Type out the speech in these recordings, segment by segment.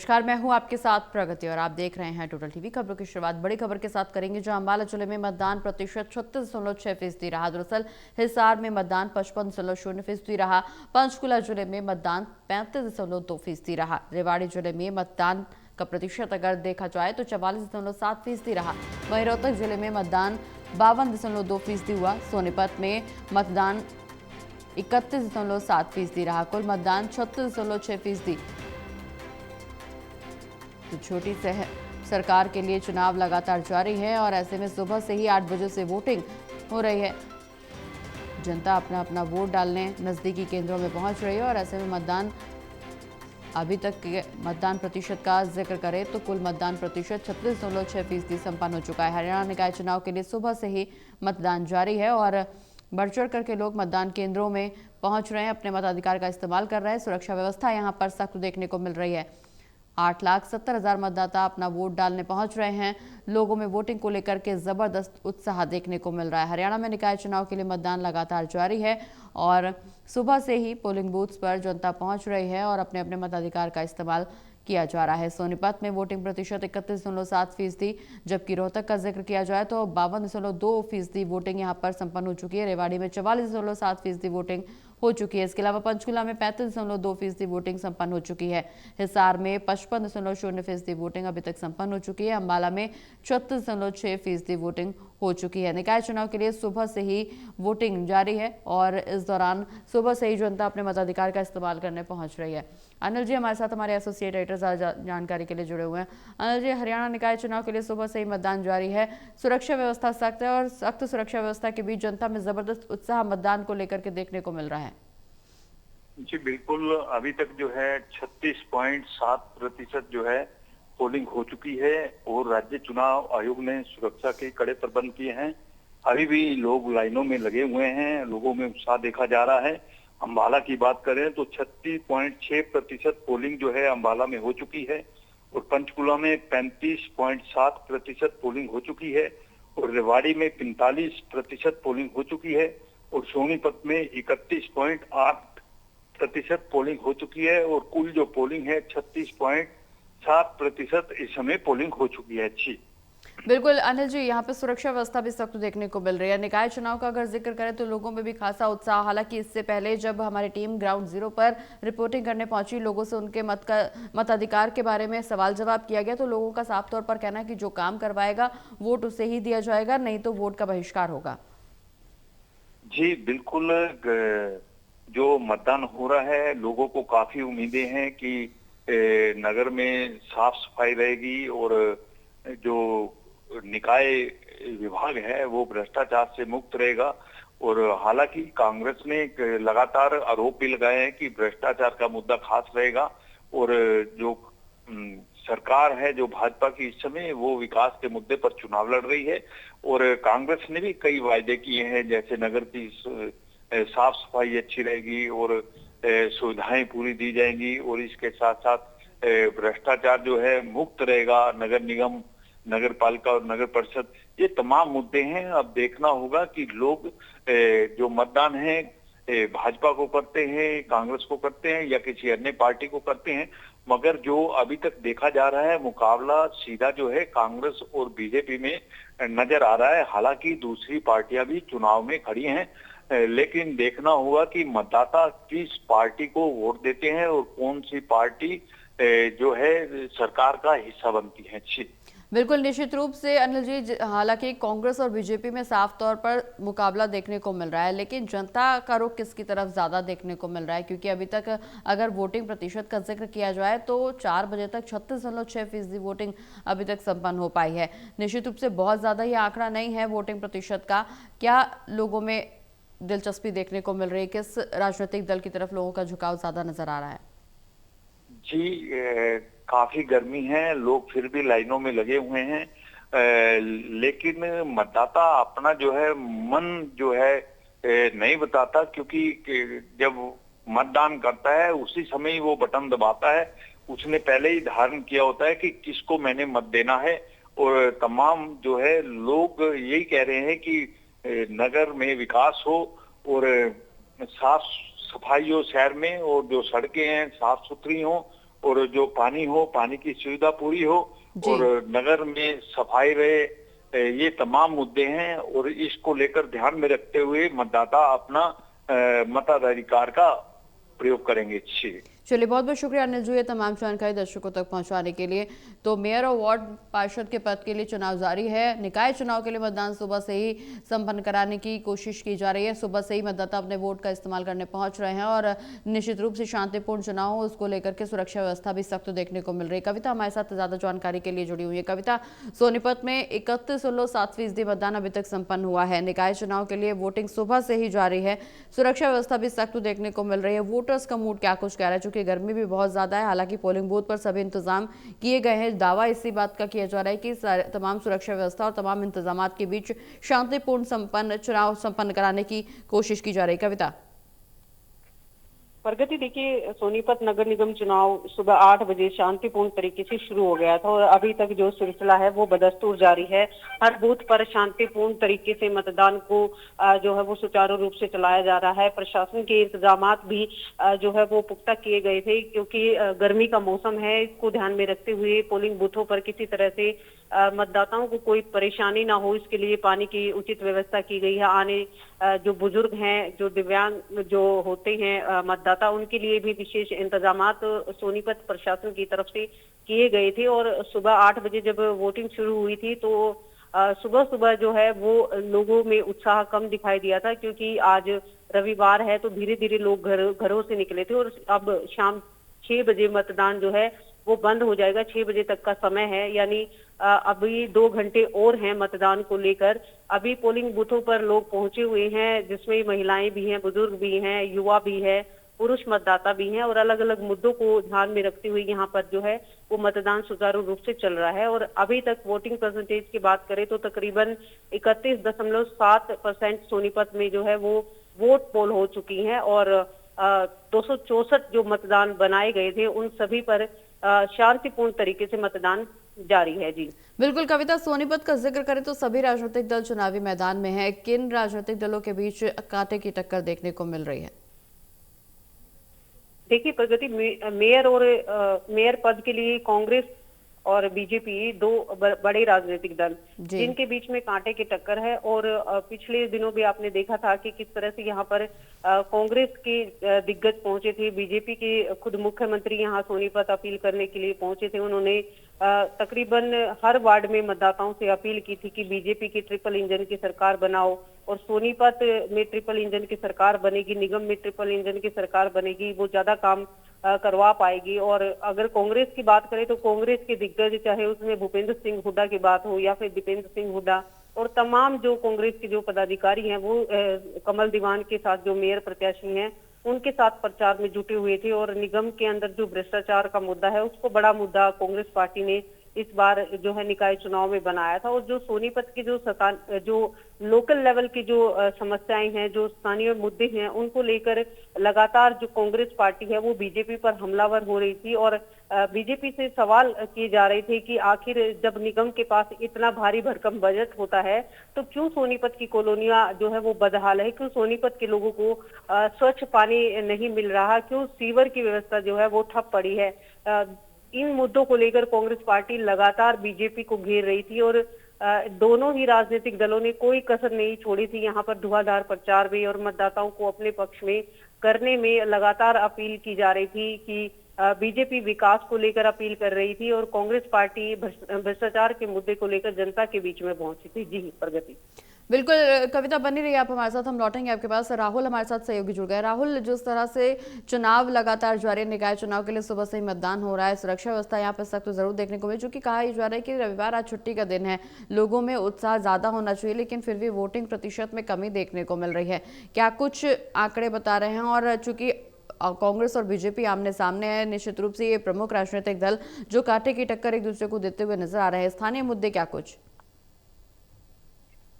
नमस्कार, मैं हूं आपके साथ प्रगति और आप देख रहे हैं टोटल टीवी। खबरों की शुरुआत बड़ी खबर के साथ करेंगे, जहां अंबाला जिले में मतदान प्रतिशत 36.6% रहा। दरअसल हिसार में मतदान 55.0% रहा। पंचकुला जिले में मतदान 35.2% रहा। रेवाड़ी जिले में मतदान का प्रतिशत अगर देखा जाए तो 44.7% रहा। वहीं रोहतक जिले में मतदान 52.2% हुआ। सोनीपत में मतदान 31.7% रहा। कुल मतदान 36.6%। तो छोटी सरकार के लिए चुनाव लगातार जारी है और ऐसे में सुबह से ही 8 बजे से वोटिंग हो रही है। जनता अपना अपना वोट डालने नजदीकी केंद्रों में पहुंच रही है और ऐसे में मतदान अभी तक के मतदान प्रतिशत का जिक्र करें तो कुल मतदान प्रतिशत 36.6% संपन्न हो चुका है। हरियाणा निकाय चुनाव के लिए सुबह से ही मतदान जारी है और बढ़ चढ़ करके लोग मतदान केंद्रों में पहुंच रहे हैं, अपने मताधिकार का इस्तेमाल कर रहे हैं। सुरक्षा व्यवस्था यहां पर सख्त देखने को मिल रही है। 8,70,000 मतदाता अपना वोट डालने पहुंच रहे हैं। लोगों में वोटिंग को लेकर के जबरदस्त उत्साह देखने को मिल रहा है। हरियाणा में निकाय चुनाव के लिए मतदान लगातार जारी है और सुबह से ही पोलिंग बूथ्स पर जनता पहुंच रही है और अपने अपने मताधिकार का इस्तेमाल किया जा रहा है। सोनीपत में वोटिंग प्रतिशत 31.7%, जबकि रोहतक का जिक्र किया जाए तो 52.2% वोटिंग यहां पर संपन्न हो चुकी है। रेवाड़ी में 44.7% वोटिंग हो चुकी है। इसके अलावा पंचकुला में 35.2% वोटिंग संपन्न हो चुकी है। हिसार में 55.0% वोटिंग अभी तक संपन्न हो चुकी है। अंबाला में 36.6% वोटिंग हो चुकी है। निकाय चुनाव के लिए सुबह से ही वोटिंग जारी है और इस दौरान सुबह से ही जनता अपने मताधिकार का इस्तेमाल करने पहुंच रही है। अनिल जी हमारे साथ, हमारे एसोसिएट एडिटर जानकारी के लिए जुड़े हुए हैं। अनिल जी, हरियाणा निकाय चुनाव के लिए सुबह से ही मतदान जारी है, सुरक्षा व्यवस्था सख्त है और सख्त सुरक्षा व्यवस्था के बीच जनता में जबरदस्त उत्साह मतदान को लेकर के देखने को मिल रहा है। जी बिल्कुल, अभी तक जो है 36.7% जो है पोलिंग हो चुकी है और राज्य चुनाव आयोग ने सुरक्षा के कड़े प्रबंध किए हैं। अभी भी लोग लाइनों में लगे हुए हैं, लोगों में उत्साह देखा जा रहा है। अंबाला की बात करें तो 36.6% पोलिंग जो है अंबाला में हो चुकी है और पंचकुला में 35.7% पोलिंग हो चुकी है और रेवाड़ी में 45% पोलिंग हो चुकी है और सोनीपत में 31.8% पोलिंग हो चुकी है और कुल जो पोलिंग है 36.7% इस समय पोलिंग हो चुकी है। अच्छी बिल्कुल अनिल जी, यहाँ पे सुरक्षा व्यवस्था भी सख्त देखने को मिल रही है। निकाय चुनाव का अगर जिक्र करें तो लोगों में भी खासा उत्साह, हालांकि इससे पहले जब हमारी टीम ग्राउंड जीरो पर रिपोर्टिंग करने पहुंची, लोगों से उनके मताधिकार के बारे में सवाल जवाब किया गया तो लोगों का साफ तौर पर कहना है कि जो काम करवाएगा वोट उसे ही दिया जाएगा, नहीं तो वोट का बहिष्कार होगा। जी बिल्कुल, जो मतदान हो रहा है लोगों को काफी उम्मीदें हैं कि नगर में साफ सफाई रहेगी और जो निकाय विभाग है वो भ्रष्टाचार से मुक्त रहेगा। और हालांकि कांग्रेस ने लगातार आरोप भी लगाए हैं कि भ्रष्टाचार का मुद्दा खास रहेगा और जो सरकार है जो भाजपा की इस समय वो विकास के मुद्दे पर चुनाव लड़ रही है और कांग्रेस ने भी कई वायदे किए हैं, जैसे नगर की साफ सफाई अच्छी रहेगी और सुविधाएं पूरी दी जाएंगी और इसके साथ साथ भ्रष्टाचार जो है मुक्त रहेगा। नगर निगम, नगर पालिका और नगर परिषद, ये तमाम मुद्दे हैं। अब देखना होगा कि लोग जो मतदान है भाजपा को करते हैं, कांग्रेस को करते हैं या किसी अन्य पार्टी को करते हैं, मगर जो अभी तक देखा जा रहा है मुकाबला सीधा जो है कांग्रेस और बीजेपी में नजर आ रहा है। हालांकि दूसरी पार्टियां भी चुनाव में खड़ी हैं, लेकिन देखना होगा कि मतदाता किस पार्टी को वोट देते हैं और कौन सी पार्टी जो है सरकार का हिस्सा बनती है। बिल्कुल, निश्चित रूप से अनिल जी, हालांकि कांग्रेस और बीजेपी में साफ तौर पर मुकाबला देखने को मिल रहा है, लेकिन जनता का रुख किसकी तरफ ज्यादा देखने को मिल रहा है? क्योंकि अभी तक अगर वोटिंग प्रतिशत का जिक्र किया जाए तो 4 बजे तक 36.6% वोटिंग अभी तक संपन्न हो पाई है। निश्चित रूप से बहुत ज्यादा ये आंकड़ा नहीं है वोटिंग प्रतिशत का। क्या लोगों में दिलचस्पी देखने को मिल रही है? किस राजनीतिक दल की तरफ लोगों का झुकाव ज्यादा नजर आ रहा है? जी काफी गर्मी है, लोग फिर भी लाइनों में लगे हुए हैं, लेकिन मतदाता अपना जो है मन जो है नहीं बताता, क्योंकि जब मतदान करता है उसी समय ही वो बटन दबाता है। उसने पहले ही धारण किया होता है कि किसको मैंने मत देना है और तमाम जो है लोग यही कह रहे हैं कि नगर में विकास हो और साफ सफाई हो शहर में और जो सड़कें हैं साफ सुथरी हो और जो पानी हो, पानी की सुविधा पूरी हो और नगर में सफाई रहे, ये तमाम मुद्दे हैं और इसको लेकर ध्यान में रखते हुए मतदाता अपना मताधिकार का प्रयोग करेंगे। चलिए, बहुत बहुत शुक्रिया अनिल जी, ये तमाम जानकारी दर्शकों तक पहुंचाने के लिए। तो मेयर और वार्ड पार्षद के पद के लिए चुनाव जारी है। निकाय चुनाव के लिए मतदान सुबह से ही संपन्न कराने की कोशिश की जा रही है। सुबह से ही मतदाता अपने वोट का इस्तेमाल करने पहुंच रहे हैं और निश्चित रूप से शांतिपूर्ण चुनाव हो, उसको लेकर के सुरक्षा व्यवस्था भी सख्त देखने को मिल रही है। कविता हमारे साथ ज्यादा जानकारी के लिए जुड़ी हुई है। कविता, सोनीपत में 31.7% मतदान अभी तक संपन्न हुआ है। निकाय चुनाव के लिए वोटिंग सुबह से ही जारी है, सुरक्षा व्यवस्था भी सख्त देखने को मिल रही है। वोटर्स का मूड क्या कुछ कह रहा है? चूंकि गर्मी भी बहुत ज्यादा है, हालांकि पोलिंग बूथ पर सभी इंतजाम किए गए हैं। दावा इसी बात का किया जा रहा है कि तमाम सुरक्षा व्यवस्था और तमाम इंतजाम के बीच शांतिपूर्ण चुनाव संपन्न कराने की कोशिश की जा रही है। कविता, प्रगति, देखिए, सोनीपत नगर निगम चुनाव सुबह 8 बजे शांतिपूर्ण तरीके से शुरू हो गया था और अभी तक जो सिलसिला है वो बदस्तूर जारी है। हर बूथ पर शांतिपूर्ण तरीके से मतदान को जो है वो सुचारू रूप से चलाया जा रहा है। प्रशासन के इंतजामात भी जो है वो पुख्ता किए गए थे, क्योंकि गर्मी का मौसम है। इसको ध्यान में रखते हुए पोलिंग बूथों पर किसी तरह से मतदाताओं को कोई परेशानी ना हो, इसके लिए पानी की उचित व्यवस्था की गई है। आने जो बुजुर्ग हैं, जो दिव्यांग जो होते हैं मतदाता, उनके लिए भी विशेष इंतजामात सोनीपत प्रशासन की तरफ से किए गए थे। और सुबह 8 बजे जब वोटिंग शुरू हुई थी तो सुबह सुबह जो है वो लोगों में उत्साह कम दिखाई दिया था, क्योंकि आज रविवार है तो धीरे धीरे लोग घरों से निकले थे। और अब शाम 6 बजे मतदान जो है वो बंद हो जाएगा। 6 बजे तक का समय है, यानी अभी 2 घंटे और हैं मतदान को लेकर। अभी पोलिंग बूथों पर लोग पहुंचे हुए हैं, जिसमें महिलाएं भी हैं, बुजुर्ग भी हैं, युवा भी है, पुरुष मतदाता भी हैं, और अलग अलग मुद्दों को ध्यान में रखते हुए यहाँ पर जो है वो मतदान सुचारू रूप से चल रहा है। और अभी तक वोटिंग परसेंटेज की बात करें तो तकरीबन 31.7% सोनीपत में जो है वो वोट पोल हो चुकी हैं और 264 जो मतदान बनाए गए थे उन सभी पर शांतिपूर्ण तरीके से मतदान जारी है। जी बिल्कुल कविता, सोनीपत का जिक्र करें तो सभी राजनीतिक दल चुनावी मैदान में है। किन राजनीतिक दलों के बीच कांटे की टक्कर देखने को मिल रही है? देखिए प्रगति, मेयर पद के लिए कांग्रेस और बीजेपी दो बड़े राजनीतिक दल जिनके बीच में कांटे की टक्कर है। और पिछले दिनों भी आपने देखा था कि किस तरह से यहाँ पर कांग्रेस के दिग्गज पहुंचे थे। बीजेपी के खुद मुख्यमंत्री यहाँ सोनीपत अपील करने के लिए पहुंचे थे। उन्होंने तकरीबन हर वार्ड में मतदाताओं से अपील की थी कि बीजेपी की ट्रिपल इंजन की सरकार बनाओ, और सोनीपत में ट्रिपल इंजन की सरकार बनेगी, निगम में ट्रिपल इंजन की सरकार बनेगी, वो ज्यादा काम करवा पाएगी। और अगर कांग्रेस की बात करें तो कांग्रेस के दिग्गज, चाहे उसमें भूपेंद्र सिंह हुड्डा की बात हो या फिर दीपेंद्र सिंह हुड्डा, और तमाम जो कांग्रेस के जो पदाधिकारी हैं वो कमल दीवान के साथ जो मेयर प्रत्याशी हैं उनके साथ प्रचार में जुटे हुए थे। और निगम के अंदर जो भ्रष्टाचार का मुद्दा है उसको बड़ा मुद्दा कांग्रेस पार्टी ने इस बार जो है निकाय चुनाव में बनाया था। और जो सोनीपत की जो लोकल लेवल की जो समस्याएं हैं, जो स्थानीय मुद्दे हैं, उनको लेकर लगातार जो कांग्रेस पार्टी है वो बीजेपी पर हमलावर हो रही थी। और बीजेपी से सवाल किए जा रहे थे कि आखिर जब निगम के पास इतना भारी भरकम बजट होता है तो क्यों सोनीपत की कॉलोनियां जो है वो बदहाल है, क्यों सोनीपत के लोगों को स्वच्छ पानी नहीं मिल रहा, क्यों सीवर की व्यवस्था जो है वो ठप पड़ी है। इन मुद्दों को लेकर कांग्रेस पार्टी लगातार बीजेपी को घेर रही थी और दोनों ही राजनीतिक दलों ने कोई कसर नहीं छोड़ी थी यहाँ पर धुआंधार प्रचार में और मतदाताओं को अपने पक्ष में करने में। लगातार अपील की जा रही थी कि बीजेपी विकास को लेकर अपील कर रही थी और कांग्रेस पार्टी भ्रष्टाचार के मुद्दे को लेकर जनता के बीच में पहुंची थी। जी प्रगति, बिल्कुल कविता, बनी रही आप हमारे साथ, हम लौटेंगे आपके पास। राहुल हमारे साथ सहयोगी जुड़ गए। राहुल, जिस तरह से चुनाव लगातार जारी, निकाय चुनाव के लिए सुबह से ही मतदान हो रहा है, सुरक्षा व्यवस्था यहाँ पर सख्त जरूर देखने को मिली, चूंकि कहा जा रहा है कि रविवार आज छुट्टी का दिन है, लोगों में उत्साह ज्यादा होना चाहिए, लेकिन फिर भी वोटिंग प्रतिशत में कमी देखने को मिल रही है। क्या कुछ आंकड़े बता रहे हैं? और चूंकि कांग्रेस और बीजेपी आमने सामने है, निश्चित रूप से ये प्रमुख राजनीतिक दल जो कांटे की टक्कर एक दूसरे को देते हुए नजर आ रहे हैं, स्थानीय मुद्दे क्या कुछ?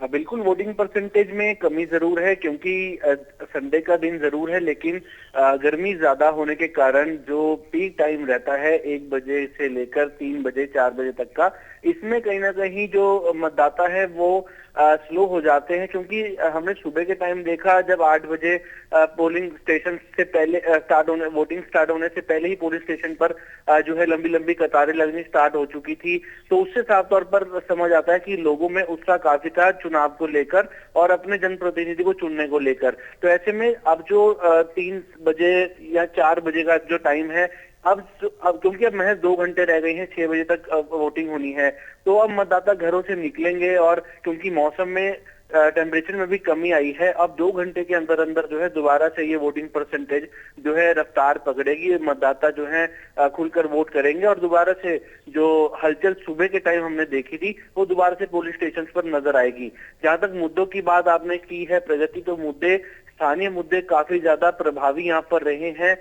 बिल्कुल वोटिंग परसेंटेज में कमी जरूर है, क्योंकि संडे का दिन जरूर है, लेकिन गर्मी ज्यादा होने के कारण जो पीक टाइम रहता है 1 बजे से लेकर 3 बजे 4 बजे तक का, इसमें कहीं ना कहीं जो मतदाता है वो स्लो हो जाते हैं। क्योंकि हमने सुबह के टाइम देखा, जब 8 बजे पोलिंग स्टेशन से पहले वोटिंग स्टार्ट होने से पहले ही पोलिंग स्टेशन पर जो है लंबी लंबी कतारें लगनी स्टार्ट हो चुकी थी। तो उससे साफ तौर पर समझ आता है कि लोगों में उत्साह काफी था चुनाव को लेकर और अपने जनप्रतिनिधि को चुनने को लेकर। तो ऐसे में अब जो 3 बजे या 4 बजे का जो टाइम है, अब क्योंकि अब महज 2 घंटे रह गए हैं, 6 बजे तक वोटिंग होनी है, तो अब मतदाता घरों से निकलेंगे। और क्योंकि मौसम में टेम्परेचर में भी कमी आई है, अब 2 घंटे के अंदर अंदर जो है दोबारा से ये वोटिंग परसेंटेज जो है रफ्तार पकड़ेगी, मतदाता जो है खुलकर वोट करेंगे और दोबारा से जो हलचल सुबह के टाइम हमने देखी थी वो दोबारा से पुलिस स्टेशन पर नजर आएगी। जहां तक मुद्दों की बात आपने की है प्रगति, तो स्थानीय मुद्दे काफी ज्यादा प्रभावी यहाँ पर रहे हैं।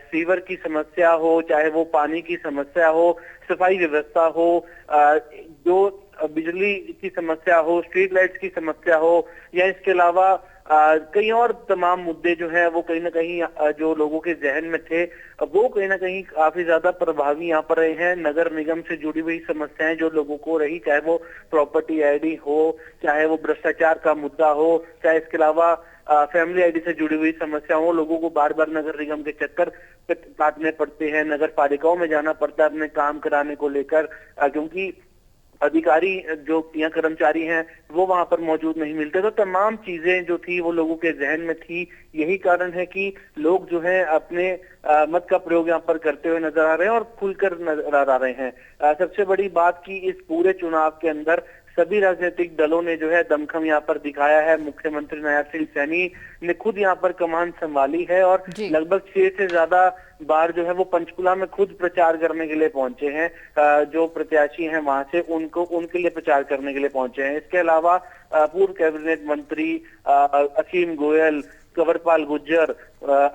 सीवर की समस्या हो, चाहे वो पानी की समस्या हो, सफाई व्यवस्था हो, जो बिजली की समस्या हो, स्ट्रीट लाइट्स की समस्या हो, या इसके अलावा कई और तमाम मुद्दे जो हैं वो कहीं ना कहीं जो लोगों के जहन में थे वो कहीं ना कहीं काफी ज्यादा प्रभावी यहाँ पर रहे हैं। नगर निगम से जुड़ी हुई समस्याएं जो लोगों को रही, चाहे वो प्रॉपर्टी आईडी हो, चाहे वो भ्रष्टाचार का मुद्दा हो, चाहे इसके अलावा फैमिली आईडी से जुड़ी हुई समस्याओं, लोगों को बार बार नगर निगम के चक्कर काटने पड़ते हैं, नगर पालिकाओं में जाना पड़ता है अपने काम कराने को लेकर, क्योंकि अधिकारी जो या कर्मचारी हैं वो वहां पर मौजूद नहीं मिलते। तो तमाम चीजें जो थी वो लोगों के जहन में थी। यही कारण है कि लोग जो है अपने मत का प्रयोग यहाँ पर करते हुए नजर आ रहे हैं और खुलकर नजर आ रहे हैं। सबसे बड़ी बात की इस पूरे चुनाव के अंदर सभी राजनीतिक दलों ने जो है दमखम यहाँ पर दिखाया है। मुख्यमंत्री नायब सिंह सैनी ने खुद यहाँ पर कमान संभाली है और लगभग 6 से ज्यादा बार जो है वो पंचकुला में खुद प्रचार करने के लिए पहुंचे हैं। जो प्रत्याशी हैं वहां से उनके लिए प्रचार करने के लिए पहुंचे हैं। इसके अलावा पूर्व कैबिनेट मंत्री असीम गोयल, कंवरपाल गुर्जर,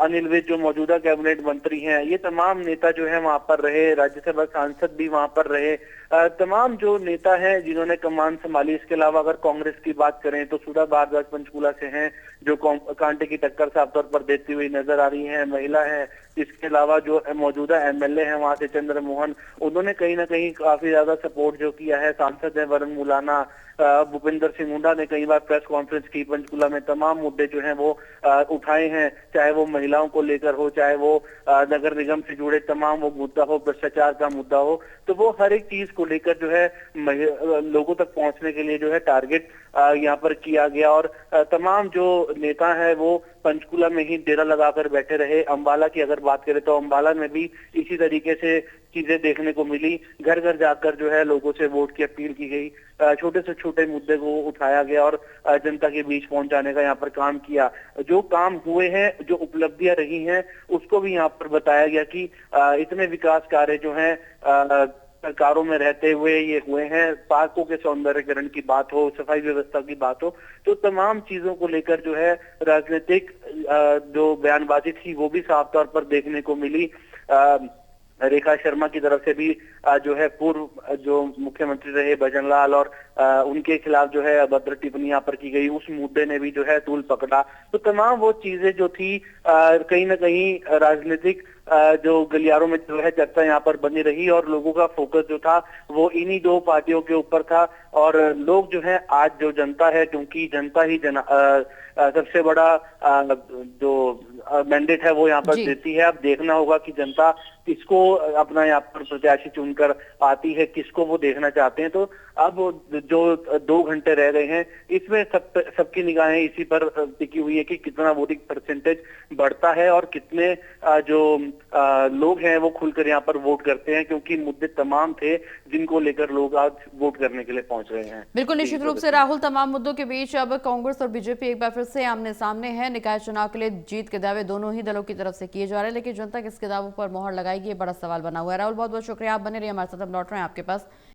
अनिल विज जो मौजूदा कैबिनेट मंत्री हैं, ये तमाम नेता जो है वहां पर रहे। राज्यसभा सांसद भी वहां पर रहे। तमाम जो नेता हैं जिन्होंने कमान संभाली। इसके अलावा अगर कांग्रेस की बात करें तो सुधा भारद्वाज पंचकुला से हैं जो कांटे की टक्कर साफ तौर पर देती हुई नजर आ रही है, महिला है। इसके अलावा जो मौजूदा एमएलए हैं वहां से चंद्र मोहन, उन्होंने कहीं ना कहीं काफी ज्यादा सपोर्ट जो किया है। सांसद है वरुण मुलाना, भूपिंदर सिंह हुड्डा ने कई बार प्रेस कॉन्फ्रेंस की पंचकुला में, तमाम मुद्दे जो हैं वो उठाए हैं, चाहे वो महिलाओं को लेकर हो, चाहे वो नगर निगम से जुड़े तमाम वो मुद्दा हो, भ्रष्टाचार का मुद्दा हो। तो वो हर एक चीज को लेकर जो है लोगों तक पहुंचने के लिए जो है टारगेट यहाँ पर किया गया। और तमाम जो नेता है वो पंचकुला में ही डेरा लगाकर बैठे रहे। अंबाला की अगर बात करें तो अंबाला में भी इसी तरीके से चीजें देखने को मिली। घर घर जाकर जो है लोगों से वोट की अपील की गई, छोटे से छोटे मुद्दे को उठाया गया और जनता के बीच पहुंचाने का यहाँ पर काम किया। जो काम हुए हैं, जो उपलब्धियां रही हैं, उसको भी यहाँ पर बताया गया कि इतने विकास कार्य जो हैं सरकारों में रहते हुए ये हुए हैं। पार्कों के सौंदर्यीकरण की बात हो, सफाई व्यवस्था की बात हो, तो तमाम चीजों को लेकर जो है राजनीतिक जो बयानबाजी थी वो भी साफ तौर पर देखने को मिली। रेखा शर्मा की तरफ से भी जो है पूर्व जो मुख्यमंत्री रहे भजन लाल और उनके खिलाफ जो है अभद्र टिप्पणी यहाँ पर की गई, उस मुद्दे ने भी जो है तूल पकड़ा। तो तमाम वो चीजें जो थी कहीं ना कहीं राजनीतिक जो गलियारों में जो है चर्चा यहाँ पर बनी रही और लोगों का फोकस जो था वो इन्हीं दो पार्टियों के ऊपर था। और लोग जो है आज जो जनता है, क्योंकि जनता ही सबसे बड़ा जो मैंडेट है वो यहाँ पर देती है। अब देखना होगा कि जनता किसको अपना यहाँ पर प्रत्याशी चुनकर आती है, किसको वो देखना चाहते हैं। तो अब जो 2 घंटे रह गए हैं इसमें सबकी निगाहें इसी पर टिकी हुई है कि कितना वोटिंग परसेंटेज बढ़ता है और कितने जो लोग हैं वो खुलकर यहाँ पर वोट करते हैं, क्योंकि मुद्दे तमाम थे जिनको लेकर लोग आज वोट करने के लिए पहुंच रहे हैं। बिल्कुल निश्चित रूप से राहुल, तमाम मुद्दों के बीच अब कांग्रेस और बीजेपी एक बार फिर से आमने सामने है। निकाय चुनाव के लिए जीत के दावे दोनों ही दलों की तरफ से किए जा रहे हैं, लेकिन जनता किसके दावों पर मोहर लगाएगी ये बड़ा सवाल बना हुआ है। राहुल, बहुत बहुत शुक्रिया, आप बने रहिए हमारे साथ, हम लौट रहे हैं आपके पास।